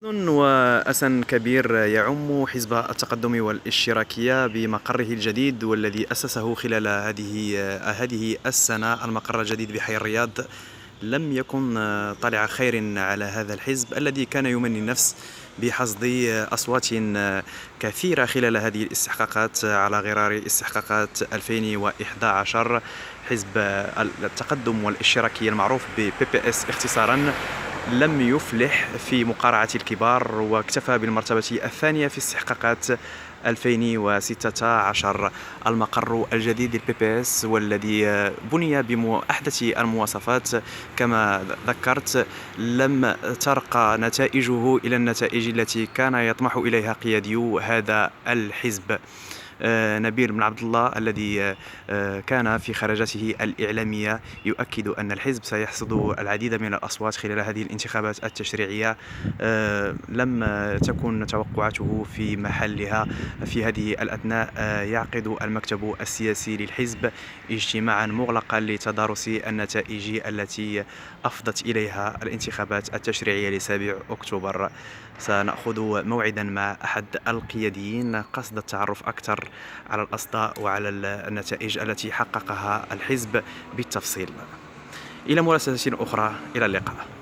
حزن وأسى كبير يعم حزب التقدم والاشتراكية بمقره الجديد والذي أسسه خلال هذه السنة. المقر الجديد بحي الرياض لم يكن طالع خير على هذا الحزب الذي كان يمني النفس بحصد أصوات كثيرة خلال هذه الاستحقاقات على غرار استحقاقات 2011. حزب التقدم والاشتراكية المعروف ب PPS اختصارا لم يفلح في مقارعة الكبار واكتفى بالمرتبة الثانية في استحقاقات 2016. المقر الجديد للبي بي اس والذي بني بأحدث المواصفات كما ذكرت لم ترقى نتائجه إلى النتائج التي كان يطمح إليها قياديو هذا الحزب. نبيل بن عبد الله الذي كان في خرجاته الإعلامية يؤكد أن الحزب سيحصد العديد من الأصوات خلال هذه الانتخابات التشريعية. لم تكن توقعاته في محلها. في هذه الأثناء يعقد المكتب السياسي للحزب اجتماعا مغلقا لتدارس النتائج التي أفضت إليها الانتخابات التشريعية لسابع أكتوبر. سنأخذ موعدا مع أحد القياديين قصد التعرف أكثر على الأصداء وعلى النتائج التي حققها الحزب بالتفصيل. إلى مراسلة أخرى، إلى اللقاء.